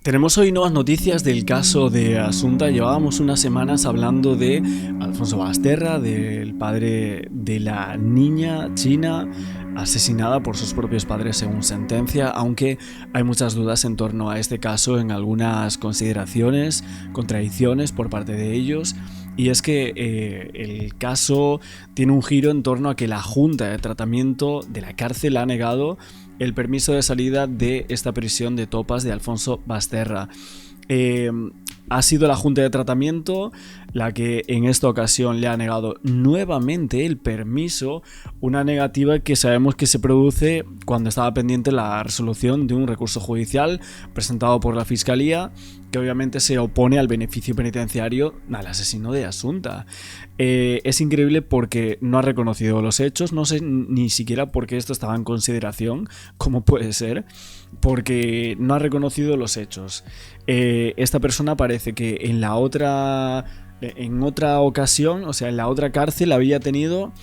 Tenemos hoy nuevas noticias del caso de Asunta. Llevábamos unas semanas hablando de Alfonso Basterra, del padre de la niña china asesinada por sus propios padres según sentencia, aunque hay muchas dudas en torno a este caso en algunas consideraciones, contradicciones por parte de ellos. Y es que el caso tiene un giro en torno a que la Junta de Tratamiento de la cárcel ha negado el permiso de salida de esta prisión de Topas de Alfonso Basterra. Ha sido la Junta de Tratamiento la que en esta ocasión le ha negado nuevamente el permiso, una negativa que sabemos que se produce cuando estaba pendiente la resolución de un recurso judicial presentado por la Fiscalía, que obviamente se opone al beneficio penitenciario al asesino de Asunta. Es increíble porque no ha reconocido los hechos, no sé ni siquiera por qué esto estaba en consideración, cómo puede ser, porque no ha reconocido los hechos. Esta persona parece que en otra ocasión, o sea, en la otra cárcel había tenido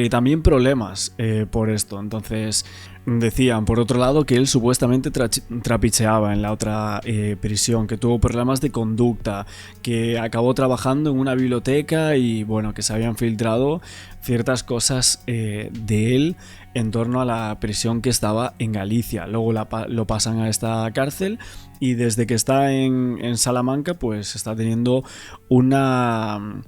también problemas por esto. Entonces decían, por otro lado, que él supuestamente trapicheaba en la otra prisión, que tuvo problemas de conducta, que acabó trabajando en una biblioteca y bueno, que se habían filtrado ciertas cosas de él en torno a la prisión que estaba en Galicia. Luego lo pasan a esta cárcel y desde que está en Salamanca pues está teniendo una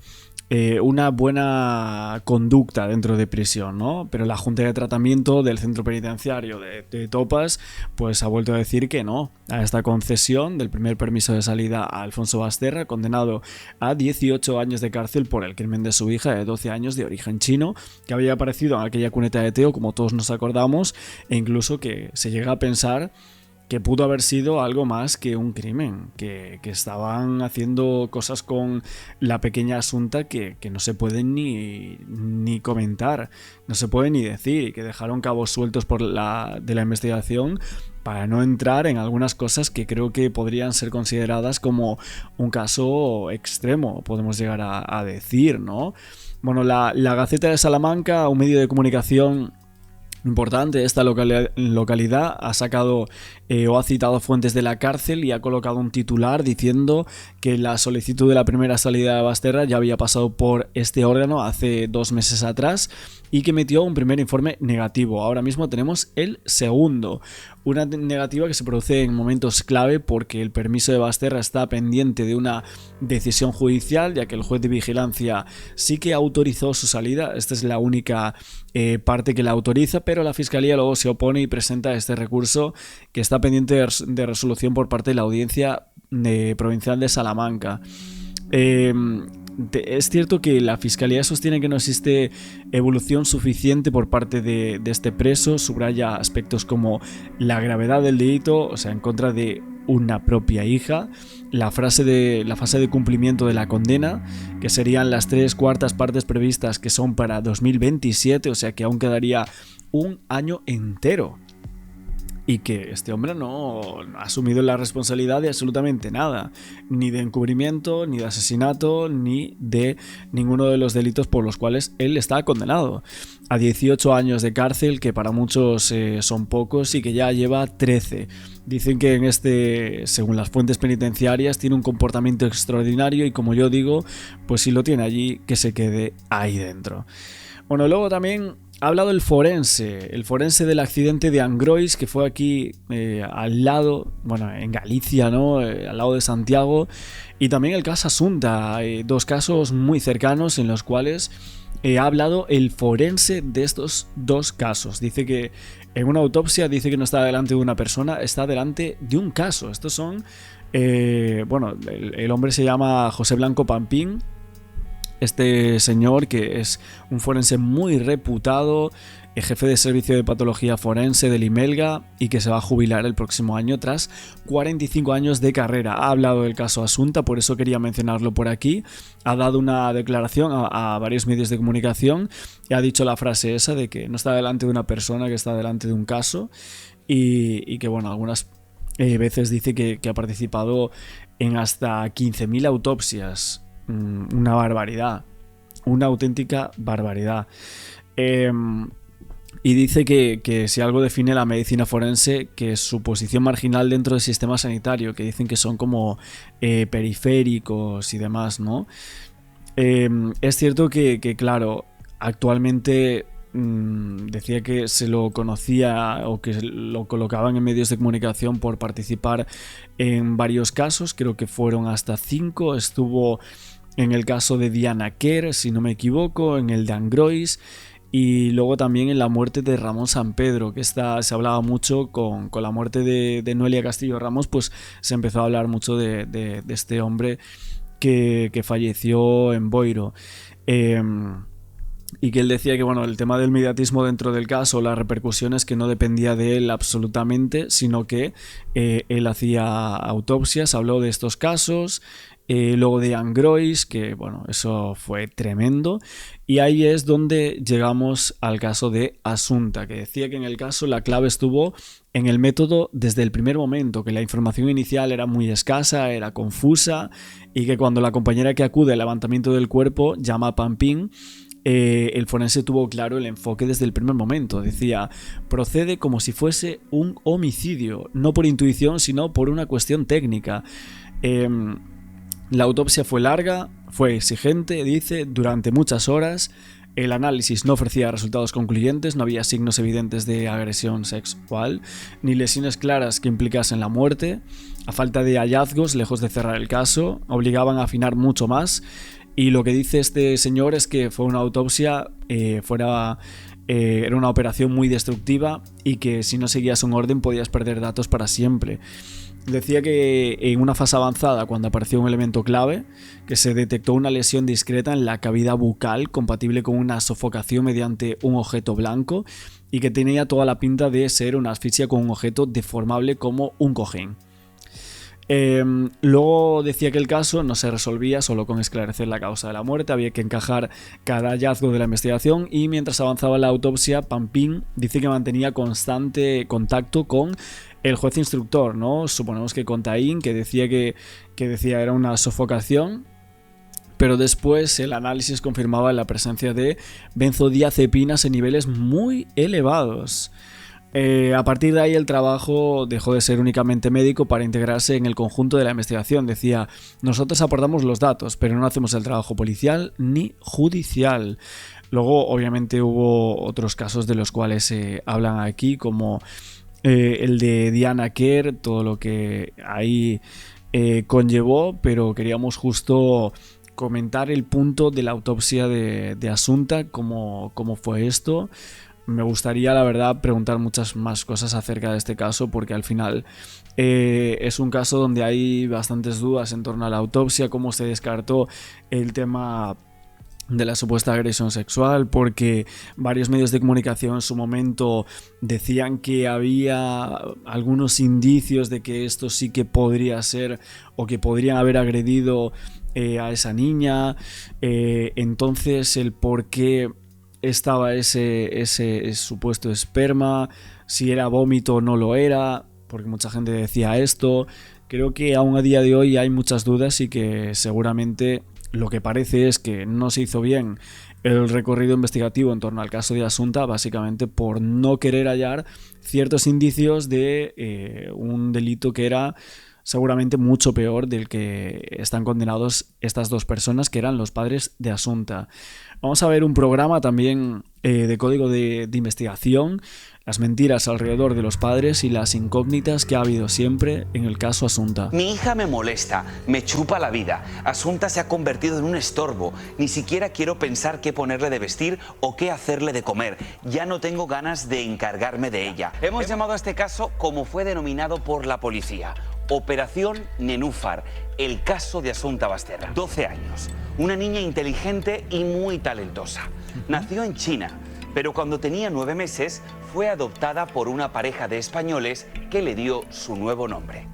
buena conducta dentro de prisión, ¿no? Pero la Junta de Tratamiento del Centro Penitenciario de Topas pues ha vuelto a decir que no a esta concesión del primer permiso de salida a Alfonso Basterra, condenado a 18 años de cárcel por el crimen de su hija de 12 años de origen chino, que había aparecido en aquella cuneta de Teo, como todos nos acordamos, e incluso que se llega a pensar que pudo haber sido algo más que un crimen, que estaban haciendo cosas con la pequeña Asunta que no se pueden ni comentar, no se pueden ni decir, y que dejaron cabos sueltos de la investigación para no entrar en algunas cosas que creo que podrían ser consideradas como un caso extremo, podemos llegar a decir, ¿no? Bueno, la Gaceta de Salamanca, un medio de comunicación importante de esta localidad, ha sacado o ha citado fuentes de la cárcel y ha colocado un titular diciendo que la solicitud de la primera salida de Basterra ya había pasado por este órgano hace 2 meses atrás y que emitió un primer informe negativo. Ahora mismo tenemos el segundo, una negativa que se produce en momentos clave porque el permiso de Basterra está pendiente de una decisión judicial, ya que el juez de vigilancia sí que autorizó su salida. Esta es la única parte que la autoriza, pero la Fiscalía luego se opone y presenta este recurso que está pendiente de resolución por parte de la Audiencia Provincial de Salamanca. Es cierto que la Fiscalía sostiene que no existe evolución suficiente por parte de este preso, subraya aspectos como la gravedad del delito, o sea, en contra de una propia hija, la fase de cumplimiento de la condena, que serían las 3/4 partes previstas que son para 2027, o sea que aún quedaría un año entero. Y que este hombre no ha asumido la responsabilidad de absolutamente nada, ni de encubrimiento, ni de asesinato, ni de ninguno de los delitos por los cuales él está condenado. A 18 años de cárcel, que para muchos son pocos, y que ya lleva 13. Dicen que según las fuentes penitenciarias, tiene un comportamiento extraordinario y, como yo digo, pues si lo tiene allí, que se quede ahí dentro. Bueno, luego también ha hablado el forense del accidente de Angrois, que fue aquí al lado, bueno, en Galicia, ¿no? Al lado de Santiago, y también el caso Asunta, 2 casos muy cercanos en los cuales ha hablado el forense de estos 2 casos. Dice que en una autopsia dice que no está delante de una persona, está delante de un caso. Estos son, el hombre se llama José Blanco Pampín. Este señor, que es un forense muy reputado, jefe de servicio de patología forense del Imelga y que se va a jubilar el próximo año tras 45 años de carrera. Ha hablado del caso Asunta, por eso quería mencionarlo por aquí. Ha dado una declaración a varios medios de comunicación y ha dicho la frase esa de que no está delante de una persona, que está delante de un caso, y que bueno, algunas veces dice que ha participado en hasta 15.000 autopsias. Una barbaridad, una auténtica barbaridad. Y dice que si algo define la medicina forense, que es su posición marginal dentro del sistema sanitario, que dicen que son como periféricos y demás, ¿no? Es cierto que claro, actualmente decía que se lo conocía o que lo colocaban en medios de comunicación por participar en varios casos, creo que fueron hasta 5, estuvo en el caso de Diana Quer, si no me equivoco, en el de Angrois, y luego también en la muerte de Ramón Sampedro, que se hablaba mucho con la muerte de Noelia Castillo Ramos, pues se empezó a hablar mucho de este hombre que falleció en Boiro. Y que él decía que bueno, el tema del mediatismo dentro del caso, las repercusiones, que no dependía de él absolutamente, sino que él hacía autopsias, habló de estos casos, luego de Angrois, que bueno, eso fue tremendo, y ahí es donde llegamos al caso de Asunta, que decía que en el caso la clave estuvo en el método desde el primer momento, que la información inicial era muy escasa, era confusa, y que cuando la compañera que acude al levantamiento del cuerpo llama a Pampín, el forense tuvo claro el enfoque desde el primer momento. Decía, procede como si fuese un homicidio, no por intuición, sino por una cuestión técnica. La autopsia fue larga, fue exigente, dice, durante muchas horas. El análisis no ofrecía resultados concluyentes, no había signos evidentes de agresión sexual, ni lesiones claras que implicasen la muerte. A falta de hallazgos, lejos de cerrar el caso, obligaban a afinar mucho más. Y lo que dice este señor es que fue una autopsia, era una operación muy destructiva y que si no seguías un orden podías perder datos para siempre. Decía que en una fase avanzada, cuando apareció un elemento clave, que se detectó una lesión discreta en la cavidad bucal compatible con una sofocación mediante un objeto blanco y que tenía toda la pinta de ser una asfixia con un objeto deformable como un cojín. Luego decía que el caso no se resolvía solo con esclarecer la causa de la muerte, había que encajar cada hallazgo de la investigación, y mientras avanzaba la autopsia, Pampín dice que mantenía constante contacto con el juez instructor, ¿no? Suponemos que con Taín, que decía era una sofocación, pero después el análisis confirmaba la presencia de benzodiazepinas en niveles muy elevados. A partir de ahí el trabajo dejó de ser únicamente médico para integrarse en el conjunto de la investigación. Decía, nosotros aportamos los datos, pero no hacemos el trabajo policial ni judicial. Luego, obviamente, hubo otros casos de los cuales se hablan aquí, como el de Diana Quer, todo lo que ahí conllevó, pero queríamos justo comentar el punto de la autopsia de Asunta, cómo fue esto. Me gustaría, la verdad, preguntar muchas más cosas acerca de este caso, porque al final es un caso donde hay bastantes dudas en torno a la autopsia, cómo se descartó el tema de la supuesta agresión sexual, porque varios medios de comunicación en su momento decían que había algunos indicios de que esto sí que podría ser, o que podrían haber agredido a esa niña. Entonces el por qué estaba ese supuesto esperma, si era vómito o no lo era, porque mucha gente decía esto. Creo que aún a día de hoy hay muchas dudas y que seguramente lo que parece es que no se hizo bien el recorrido investigativo en torno al caso de Asunta, básicamente por no querer hallar ciertos indicios de un delito que era seguramente mucho peor del que están condenados estas dos personas, que eran los padres de Asunta. Vamos a ver un programa también de código de investigación, las mentiras alrededor de los padres y las incógnitas que ha habido siempre en el caso Asunta. Mi hija me molesta, me chupa la vida. Asunta se ha convertido en un estorbo. Ni siquiera quiero pensar qué ponerle de vestir o qué hacerle de comer. Ya no tengo ganas de encargarme de ella. Hemos llamado a este caso como fue denominado por la policía: Operación Nenúfar, el caso de Asunta Basterra. 12 años, una niña inteligente y muy talentosa. Nació en China, pero cuando tenía 9 meses fue adoptada por una pareja de españoles que le dio su nuevo nombre.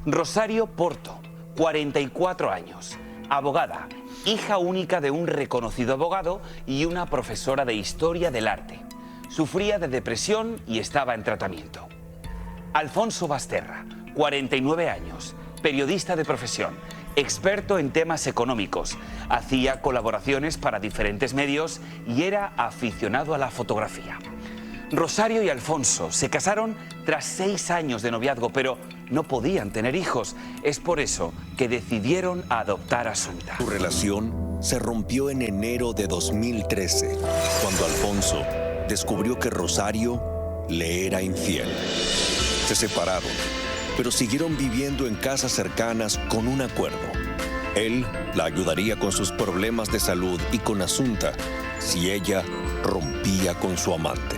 Rosario Porto, 44 años, abogada, hija única de un reconocido abogado y una profesora de historia del arte. Sufría de depresión y estaba en tratamiento. Alfonso Basterra, 49 años, periodista de profesión, experto en temas económicos, hacía colaboraciones para diferentes medios y era aficionado a la fotografía. Rosario y Alfonso se casaron tras 6 años de noviazgo, pero no podían tener hijos. Es por eso que decidieron adoptar a Asunta. Su relación se rompió en enero de 2013, cuando Alfonso descubrió que Rosario le era infiel. Se separaron, pero siguieron viviendo en casas cercanas con un acuerdo. Él la ayudaría con sus problemas de salud y con Asunta si ella rompía con su amante.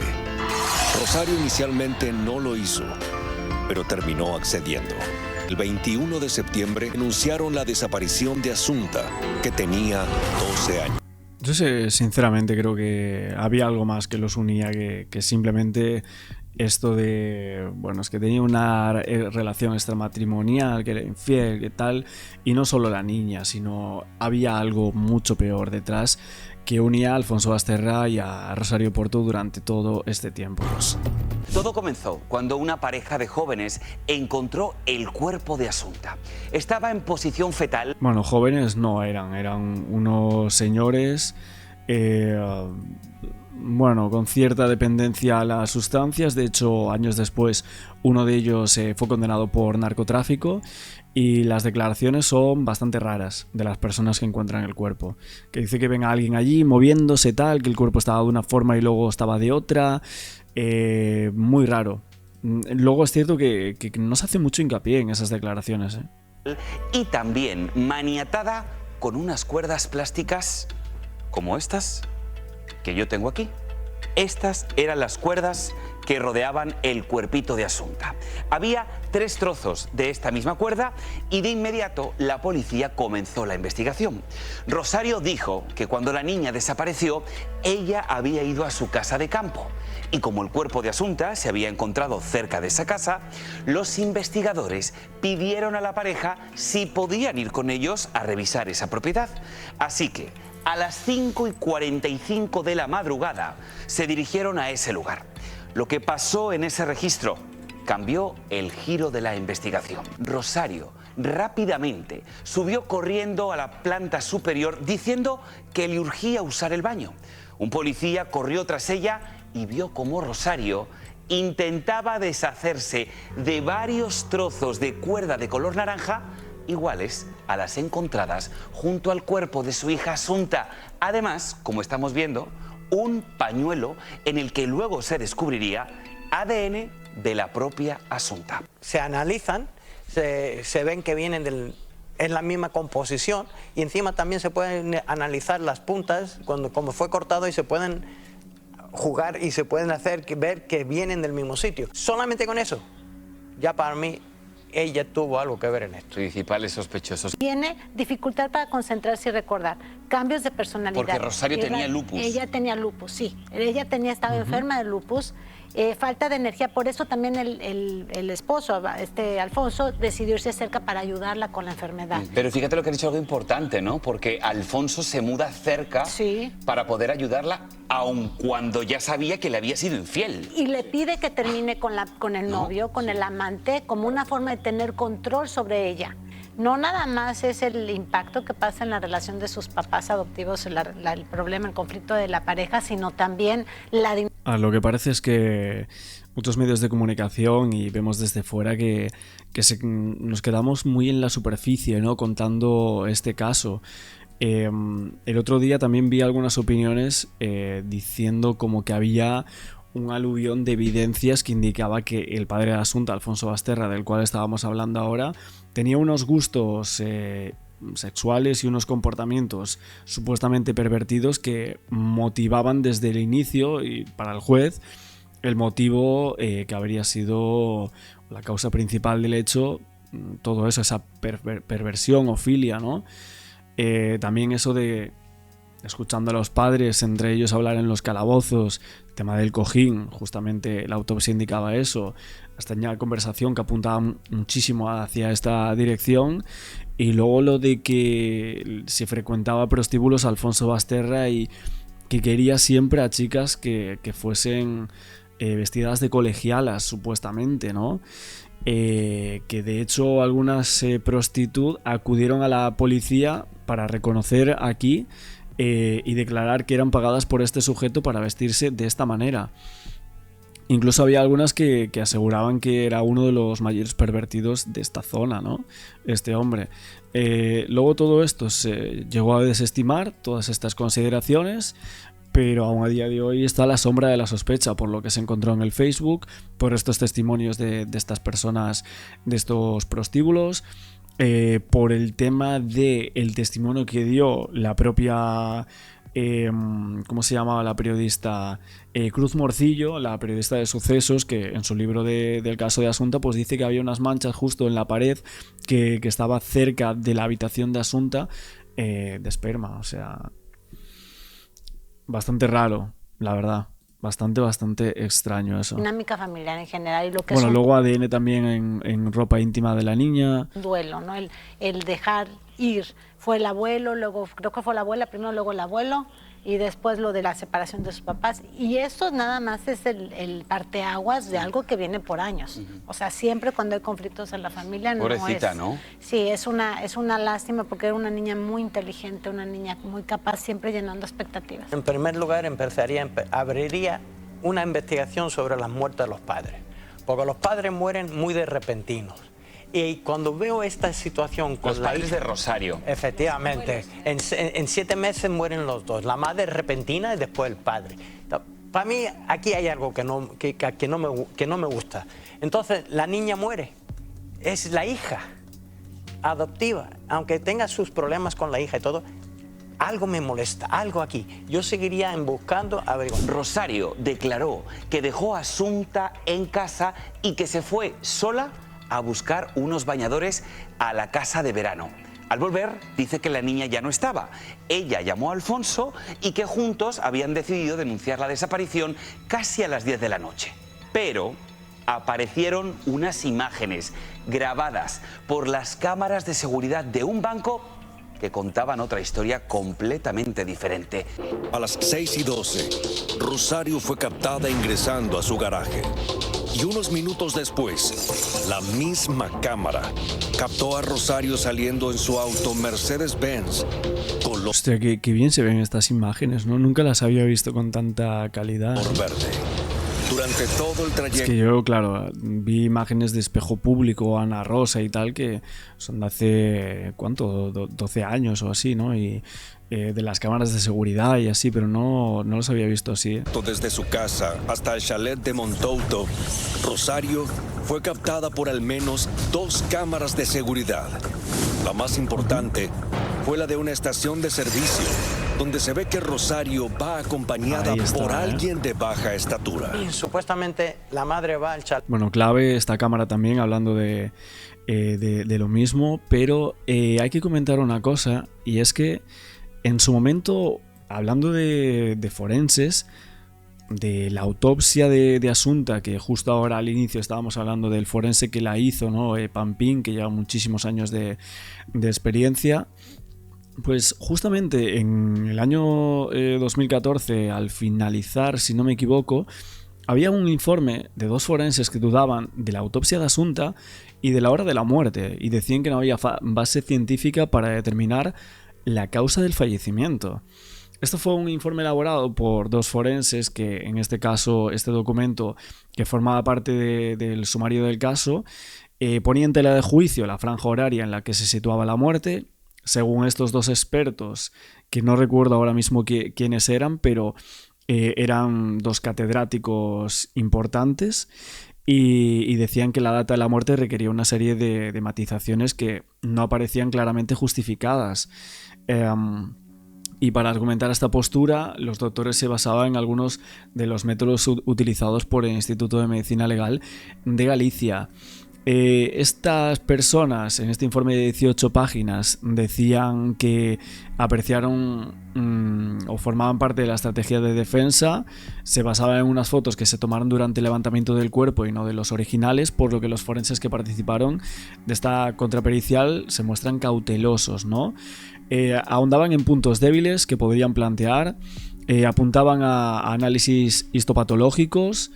Rosario inicialmente no lo hizo, pero terminó accediendo. El 21 de septiembre anunciaron la desaparición de Asunta, que tenía 12 años. Yo sinceramente creo que había algo más que los unía que simplemente esto de, bueno, es que tenía una relación extramatrimonial, que era infiel, que tal, y no solo la niña, sino había algo mucho peor detrás que unía a Alfonso Basterra y a Rosario Porto durante todo este tiempo. Todo comenzó cuando una pareja de jóvenes encontró el cuerpo de Asunta. Estaba en posición fetal. Bueno, jóvenes no eran unos señores, bueno, con cierta dependencia a las sustancias. De hecho, años después, uno de ellos fue condenado por narcotráfico. Y las declaraciones son bastante raras de las personas que encuentran el cuerpo. Que dice que ven a alguien allí moviéndose tal, que el cuerpo estaba de una forma y luego estaba de otra. Muy raro. Luego es cierto que no se hace mucho hincapié en esas declaraciones. Y también maniatada con unas cuerdas plásticas como estas que yo tengo aquí. Estas eran las cuerdas que rodeaban el cuerpito de Asunta. Había 3 trozos de esta misma cuerda y de inmediato la policía comenzó la investigación. Rosario dijo que cuando la niña desapareció, ella había ido a su casa de campo. Y como el cuerpo de Asunta se había encontrado cerca de esa casa, los investigadores pidieron a la pareja si podían ir con ellos a revisar esa propiedad. Así que a las 5:45 de la madrugada se dirigieron a ese lugar. Lo que pasó en ese registro cambió el giro de la investigación. Rosario rápidamente subió corriendo a la planta superior diciendo que le urgía usar el baño. Un policía corrió tras ella y vio cómo Rosario intentaba deshacerse de varios trozos de cuerda de color naranja iguales a las encontradas junto al cuerpo de su hija Asunta. Además, como estamos viendo, un pañuelo en el que luego se descubriría ADN de la propia Asunta. Se analizan, se ven que vienen en la misma composición y encima también se pueden analizar las puntas como fue cortado y se pueden jugar y se pueden ver que vienen del mismo sitio. Solamente con eso, ya para mí, ella tuvo algo que ver en esto. Principales sospechosos. Tiene dificultad para concentrarse y recordar, cambios de personalidad. Porque Rosario tenía lupus. Ella tenía lupus, sí. Ella estaba enferma de lupus, falta de energía. Por eso también el esposo, Alfonso, decidió irse cerca para ayudarla con la enfermedad. Pero fíjate lo que ha dicho, algo importante, ¿no? Porque Alfonso se muda cerca para poder ayudarla, aun cuando ya sabía que le había sido infiel. Y le pide que termine con el novio, con el amante, como una forma de tener control sobre ella. No nada más es el impacto que pasa en la relación de sus papás adoptivos, el problema, el conflicto de la pareja, sino también lo que parece es que muchos medios de comunicación, y vemos desde fuera que nos quedamos muy en la superficie, ¿no?, contando este caso. El otro día también vi algunas opiniones diciendo como que había un aluvión de evidencias que indicaba que el padre de Asunta, Alfonso Basterra, del cual estábamos hablando ahora, tenía unos gustos sexuales y unos comportamientos supuestamente pervertidos que motivaban desde el inicio, y para el juez, el motivo que habría sido la causa principal del hecho, todo eso, esa perversión o filia, ¿no? También eso de, escuchando a los padres, entre ellos hablar en los calabozos, el tema del cojín, justamente la autopsia indicaba eso, hasta una conversación que apuntaba muchísimo hacia esta dirección. Y luego lo de que se frecuentaba prostíbulos Alfonso Basterra y que quería siempre a chicas que fuesen vestidas de colegialas, supuestamente, ¿no? Que de hecho algunas prostitutas acudieron a la policía para reconocer aquí y declarar que eran pagadas por este sujeto para vestirse de esta manera. Incluso había algunas que aseguraban que era uno de los mayores pervertidos de esta zona, ¿no? Este hombre. Luego todo esto se llegó a desestimar, todas estas consideraciones, pero aún a día de hoy está a la sombra de la sospecha por lo que se encontró en el Facebook, por estos testimonios de estas personas, de estos prostíbulos, por el tema del testimonio que dio la propia... ¿cómo se llamaba la periodista? Cruz Morcillo, la periodista de sucesos, que en su libro del caso de Asunta pues dice que había unas manchas justo en la pared que estaba cerca de la habitación de Asunta, de esperma. O sea, bastante raro, la verdad. Bastante extraño eso. Dinámica familiar en general y lo que bueno, es luego ADN también en ropa íntima de la niña. duelo, ¿no? El dejar ir. Fue el abuelo, luego creo que fue la abuela, primero luego el abuelo y después lo de la separación de sus papás. Y esto nada más es el parteaguas de algo que viene por años. O sea, siempre cuando hay conflictos en la familia Pobrecita, ¿no? Sí, es una lástima porque era una niña muy inteligente, una niña muy capaz, siempre llenando expectativas. En primer lugar, abriría una investigación sobre las muertes de los padres, porque los padres mueren muy de repentinos. Y cuando veo esta situación con los padres de Rosario. Efectivamente, en 7 meses mueren los dos, la madre repentina y después el padre. Para mí aquí hay algo que no me gusta. Entonces la niña muere, es la hija adoptiva, aunque tenga sus problemas con la hija y todo. Algo me molesta, algo aquí. Yo seguiría buscando averiguar. Rosario declaró que dejó a Asunta en casa y que se fue sola a buscar unos bañadores a la casa de verano. Al volver, dice que la niña ya no estaba. Ella llamó a Alfonso y que juntos habían decidido denunciar la desaparición casi a las 10 de la noche. Pero aparecieron unas imágenes grabadas por las cámaras de seguridad de un banco que contaban otra historia completamente diferente. A las 6:12, Rosario fue captada ingresando a su garaje. Y unos minutos después, la misma cámara captó a Rosario saliendo en su auto Mercedes-Benz con los Hostia, qué bien se ven estas imágenes, ¿no? Nunca las había visto con tanta calidad. por verde. Durante todo el Es trayecto, que yo, claro, vi imágenes de Espejo Público, Ana Rosa y tal, que son de hace, ¿cuánto? 12 años o así, ¿no? Y de las cámaras de seguridad y así, pero no los había visto así. desde su casa hasta el chalet de Montouto, Rosario fue captada por al menos 2 cámaras de seguridad. La más importante fue la de una estación de servicio, donde se ve que Rosario va acompañada Ahí está, por ¿eh? alguien de baja estatura. Y supuestamente la madre va al chalet. Bueno, clave esta cámara también, hablando de lo mismo, pero hay que comentar una cosa, y es que en su momento, hablando de forenses, de la autopsia de Asunta, que justo ahora al inicio estábamos hablando del forense que la hizo, ¿no? Pampín, que lleva muchísimos años de experiencia. Pues justamente en el año 2014, al finalizar, si no me equivoco, había un informe de 2 forenses que dudaban de la autopsia de Asunta y de la hora de la muerte, y decían que no había base científica para determinar la causa del fallecimiento. Esto fue un informe elaborado por 2 forenses que, en este caso, este documento que formaba parte del sumario del caso, ponía en tela de juicio la franja horaria en la que se situaba la muerte. Según estos 2 expertos, que no recuerdo ahora mismo quiénes eran, pero eran 2 catedráticos importantes, y decían que la data de la muerte requería una serie de matizaciones que no aparecían claramente justificadas. Y para argumentar esta postura, los doctores se basaban en algunos de los métodos utilizados por el Instituto de Medicina Legal de Galicia. Estas personas, en este informe de 18 páginas, decían que apreciaron o formaban parte de la estrategia de defensa, se basaban en unas fotos que se tomaron durante el levantamiento del cuerpo y no de los originales, por lo que los forenses que participaron de esta contrapericial se muestran cautelosos, ¿no? Ahondaban en puntos débiles que podrían plantear, apuntaban a análisis histopatológicos.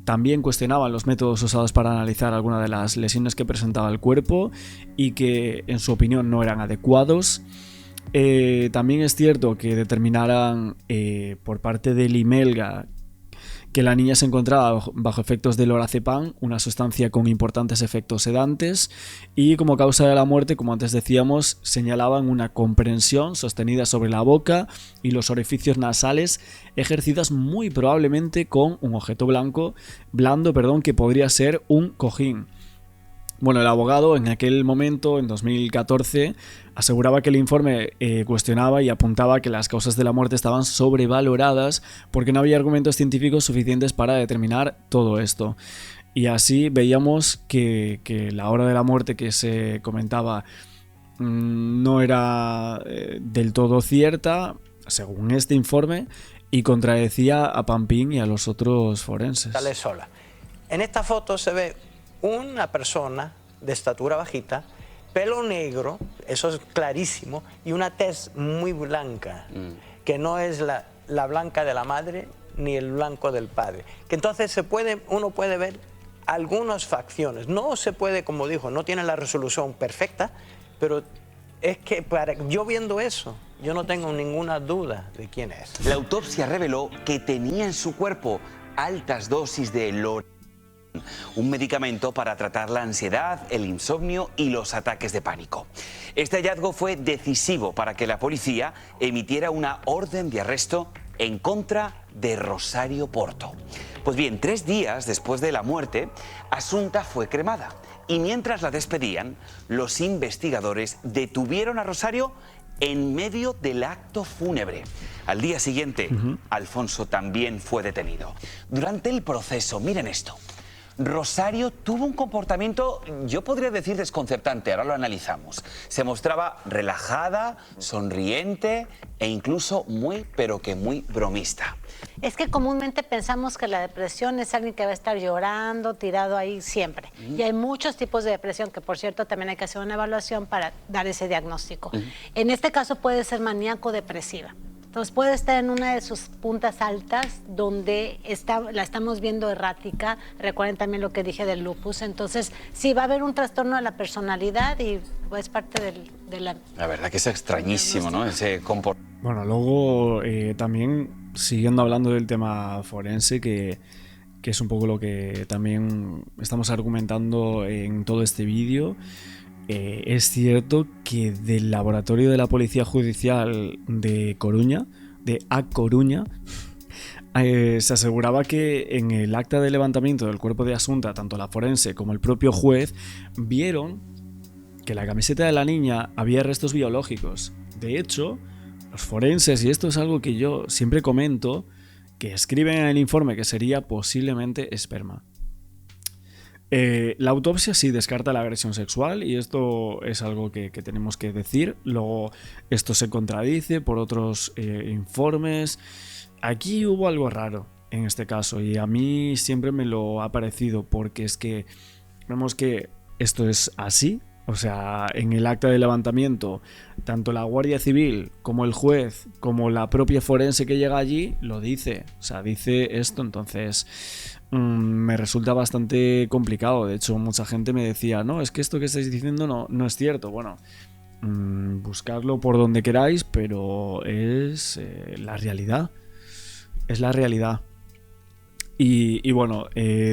También cuestionaban los métodos usados para analizar algunas de las lesiones que presentaba el cuerpo y que en su opinión no eran adecuados. También es cierto que determinaran por parte del IMELGA que la niña se encontraba bajo efectos del lorazepam, una sustancia con importantes efectos sedantes, y como causa de la muerte, como antes decíamos, señalaban una comprensión sostenida sobre la boca y los orificios nasales ejercidas muy probablemente con un objeto blando, que podría ser un cojín. Bueno, el abogado en aquel momento, en 2014, aseguraba que el informe cuestionaba y apuntaba que las causas de la muerte estaban sobrevaloradas porque no había argumentos científicos suficientes para determinar todo esto. Y así veíamos que la hora de la muerte que se comentaba no era del todo cierta, según este informe, y contradecía a Pampín y a los otros forenses. Sale sola. En esta foto se ve una persona de estatura bajita, pelo negro, eso es clarísimo, y una tez muy blanca, que no es la blanca de la madre ni el blanco del padre. Que entonces uno puede ver algunas facciones. No se puede, como dijo, no tiene la resolución perfecta, pero es que yo viendo eso, yo no tengo ninguna duda de quién es. La autopsia reveló que tenía en su cuerpo altas dosis de lorazepam, un medicamento para tratar la ansiedad, el insomnio y los ataques de pánico. Este hallazgo fue decisivo para que la policía emitiera una orden de arresto en contra de Rosario Porto. Pues bien, 3 días después de la muerte, Asunta fue cremada y mientras la despedían, los investigadores detuvieron a Rosario en medio del acto fúnebre. Al día siguiente, Alfonso también fue detenido. Durante el proceso, miren esto, Rosario tuvo un comportamiento, yo podría decir, desconcertante. Ahora lo analizamos. Se mostraba relajada, sonriente e incluso muy, pero que muy bromista. Es que comúnmente pensamos que la depresión es alguien que va a estar llorando, tirado ahí siempre. Y hay muchos tipos de depresión, que por cierto también hay que hacer una evaluación para dar ese diagnóstico. En este caso puede ser maníaco-depresiva. Entonces puede estar en una de sus puntas altas donde la estamos viendo errática. Recuerden también lo que dije del lupus. Entonces sí va a haber un trastorno de la personalidad y es parte de la... La verdad que es extrañísimo, ¿no? Ese comportamiento. Bueno, luego también siguiendo hablando del tema forense, que es un poco lo que también estamos argumentando en todo este vídeo. Es cierto que del laboratorio de la Policía Judicial de Coruña, de A Coruña, se aseguraba que en el acta de levantamiento del cuerpo de Asunta, tanto la forense como el propio juez, vieron que en la camiseta de la niña había restos biológicos. De hecho, los forenses, y esto es algo que yo siempre comento, que escriben en el informe que sería posiblemente esperma. La autopsia sí descarta la agresión sexual y esto es algo que tenemos que decir. Luego esto se contradice por otros informes. Aquí hubo algo raro en este caso y a mí siempre me lo ha parecido, porque es que vemos que esto es así. O sea, en el acta de levantamiento, tanto la Guardia Civil como el juez, como la propia forense que llega allí, lo dice. O sea, dice esto, entonces me resulta bastante complicado. De hecho, mucha gente me decía, no, es que esto que estáis diciendo no es cierto. Bueno, buscarlo por donde queráis, pero es la realidad. Es la realidad. Y bueno,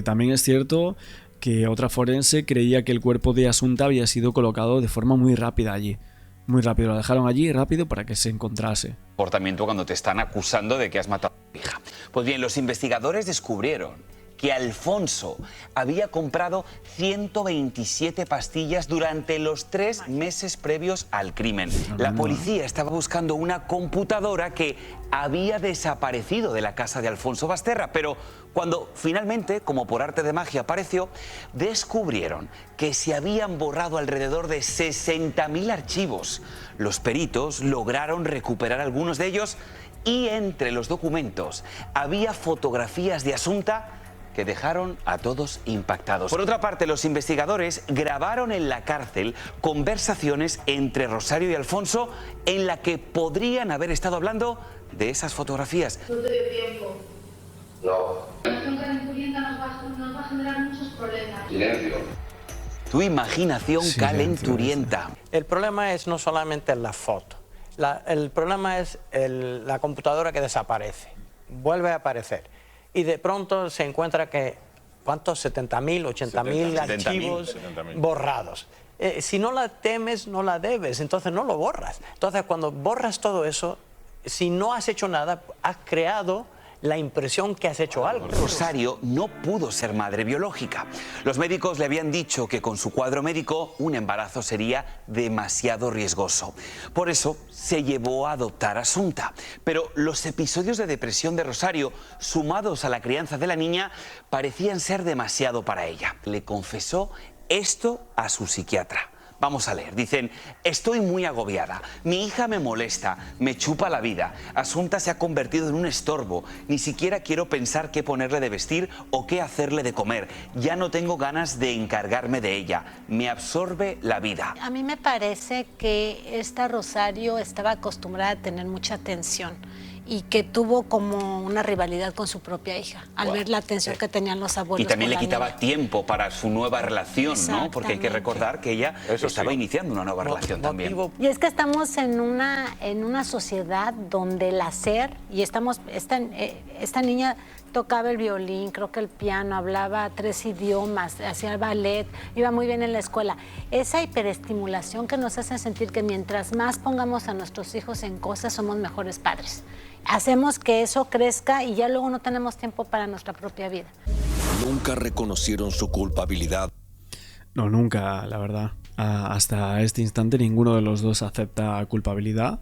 también es cierto que otra forense creía que el cuerpo de Asunta había sido colocado de forma muy rápida allí. Muy rápido, lo dejaron allí rápido para que se encontrase. Comportamiento cuando te están acusando de que has matado a tu hija. Pues bien, los investigadores descubrieron que Alfonso había comprado 127 pastillas durante los 3 meses previos al crimen. La policía estaba buscando una computadora que había desaparecido de la casa de Alfonso Basterra, pero cuando finalmente, como por arte de magia, apareció, descubrieron que se habían borrado alrededor de 60.000 archivos. Los peritos lograron recuperar algunos de ellos y entre los documentos había fotografías de Asunta que dejaron a todos impactados. Por otra parte, los investigadores grabaron en la cárcel conversaciones entre Rosario y Alfonso en la que podrían haber estado hablando de esas fotografías. No te dio tiempo. No. La relación calenturienta nos va a generar muchos problemas. Silencio. Tu imaginación Silencio. calenturienta. El problema es no solamente la foto. El problema es la computadora que desaparece. Vuelve a aparecer. y de pronto se encuentra que, ¿cuántos? 70,000, 80,000 archivos borrados. Si no la temes, no la debes, entonces no lo borras. Entonces cuando borras todo eso, si no has hecho nada, has creado la impresión que has hecho algo. Rosario no pudo ser madre biológica. Los médicos le habían dicho que con su cuadro médico un embarazo sería demasiado riesgoso. Por eso se llevó a adoptar a Asunta. Pero los episodios de depresión de Rosario, sumados a la crianza de la niña, parecían ser demasiado para ella. Le confesó esto a su psiquiatra. Vamos a leer. Dicen: estoy muy agobiada, mi hija me molesta, me chupa la vida, Asunta se ha convertido en un estorbo, ni siquiera quiero pensar qué ponerle de vestir o qué hacerle de comer, ya no tengo ganas de encargarme de ella, me absorbe la vida. A mí me parece que esta Rosario estaba acostumbrada a tener mucha atención y que tuvo como una rivalidad con su propia hija, al ver la atención que tenían los abuelos. Y también con le la quitaba niña. tiempo para su nueva relación, ¿no? Porque hay que recordar que ella estaba iniciando una nueva relación también. Y es que estamos en una sociedad donde el hacer, y esta niña tocaba el violín, creo que el piano, hablaba 3 idiomas, hacía ballet, iba muy bien en la escuela. Esa hiperestimulación que nos hace sentir que mientras más pongamos a nuestros hijos en cosas, somos mejores padres. Hacemos que eso crezca y ya luego no tenemos tiempo para nuestra propia vida. Nunca reconocieron su culpabilidad. No, nunca, la verdad. Hasta este instante ninguno de los dos acepta culpabilidad.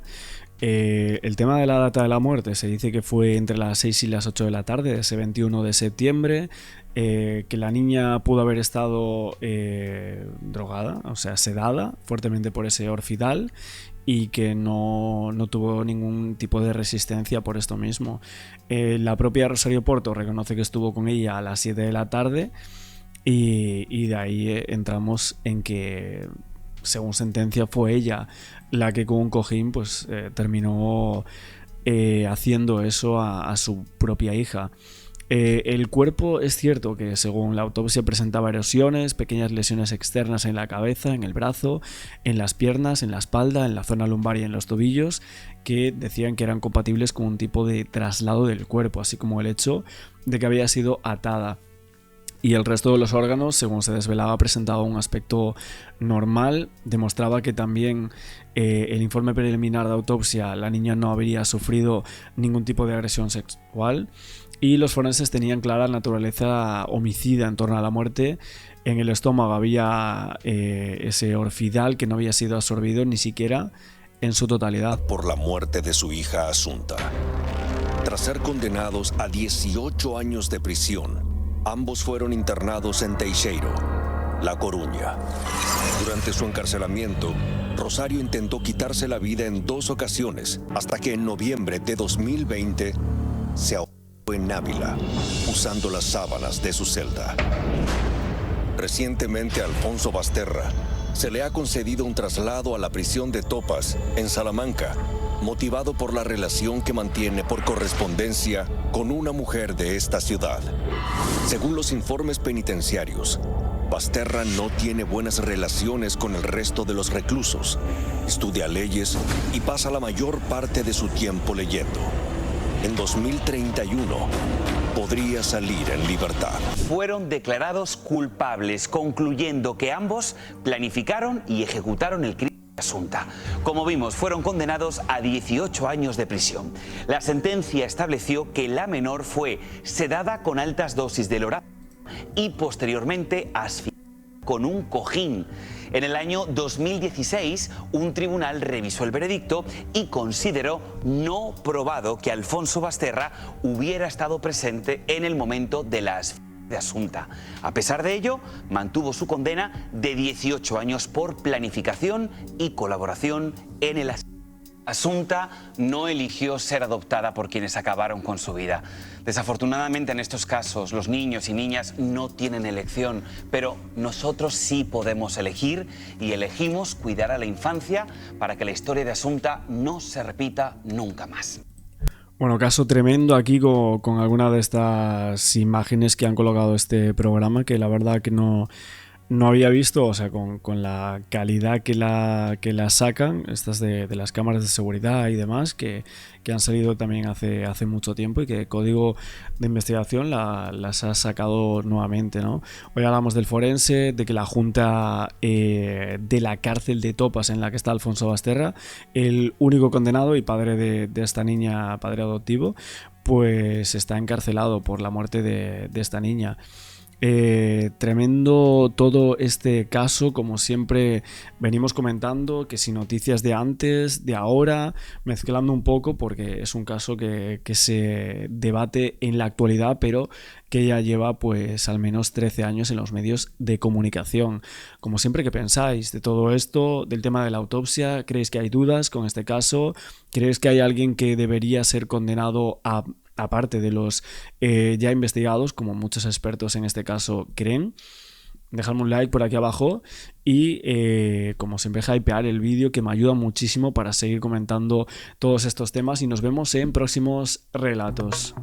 El tema de la data de la muerte se dice que fue entre las 6 y las 8 de la tarde de ese 21 de septiembre, que la niña pudo haber estado drogada, o sea, sedada fuertemente por ese Orfidal, y que no tuvo ningún tipo de resistencia por esto mismo. La propia Rosario Porto reconoce que estuvo con ella a las 7 de la tarde y de ahí entramos en que, según sentencia, fue ella la que con un cojín pues terminó haciendo eso a su propia hija. El cuerpo es cierto que según la autopsia presentaba erosiones, pequeñas lesiones externas en la cabeza, en el brazo, en las piernas, en la espalda, en la zona lumbar y en los tobillos, que decían que eran compatibles con un tipo de traslado del cuerpo, así como el hecho de que había sido atada. Y el resto de los órganos, según se desvelaba, presentaba un aspecto normal. Demostraba que también el informe preliminar de autopsia, la niña no habría sufrido ningún tipo de agresión sexual. Y los forenses tenían clara naturaleza homicida en torno a la muerte. En el estómago había ese Orfidal que no había sido absorbido ni siquiera en su totalidad. Por la muerte de su hija Asunta. Tras ser condenados a 18 años de prisión, ambos fueron internados en Teixeiro, La Coruña. Durante su encarcelamiento, Rosario intentó quitarse la vida en 2 ocasiones, hasta que en noviembre de 2020 se ahogó en Ávila, usando las sábanas de su celda. Recientemente a Alfonso Basterra se le ha concedido un traslado a la prisión de Topas, en Salamanca, motivado por la relación que mantiene por correspondencia con una mujer de esta ciudad. Según los informes penitenciarios, Basterra no tiene buenas relaciones con el resto de los reclusos, estudia leyes y pasa la mayor parte de su tiempo leyendo. En 2031 podría salir en libertad. Fueron declarados culpables, concluyendo que ambos planificaron y ejecutaron el crimen de Asunta. Como vimos, fueron condenados a 18 años de prisión. La sentencia estableció que la menor fue sedada con altas dosis de lorazepam y posteriormente asfixiada con un cojín. En el año 2016, un tribunal revisó el veredicto y consideró no probado que Alfonso Basterra hubiera estado presente en el momento de la asfixia de Asunta. A pesar de ello, mantuvo su condena de 18 años por planificación y colaboración en el asesinato. Asunta no eligió ser adoptada por quienes acabaron con su vida. Desafortunadamente, en estos casos, los niños y niñas no tienen elección, pero nosotros sí podemos elegir y elegimos cuidar a la infancia para que la historia de Asunta no se repita nunca más. Bueno, caso tremendo aquí con alguna de estas imágenes que han colocado este programa, que la verdad que no no había visto, o sea, con la calidad que la sacan, estas de las cámaras de seguridad y demás, que han salido también hace mucho tiempo y que Código de Investigación las ha sacado nuevamente, ¿no? Hoy hablamos del forense, de que la junta de la cárcel de Topas en la que está Alfonso Basterra, el único condenado y padre de esta niña, padre adoptivo, pues está encarcelado por la muerte de esta niña. Tremendo todo este caso, como siempre venimos comentando, que si noticias de antes, de ahora, mezclando un poco porque es un caso que se debate en la actualidad, pero que ya lleva pues al menos 13 años en los medios de comunicación. Como siempre, ¿qué pensáis de todo esto, del tema de la autopsia? ¿Creéis que hay dudas con este caso? ¿Creéis que hay alguien que debería ser condenado aparte de los ya investigados, como muchos expertos en este caso creen? Dejadme un like por aquí abajo y como siempre hypear el vídeo, que me ayuda muchísimo para seguir comentando todos estos temas, y nos vemos en próximos relatos.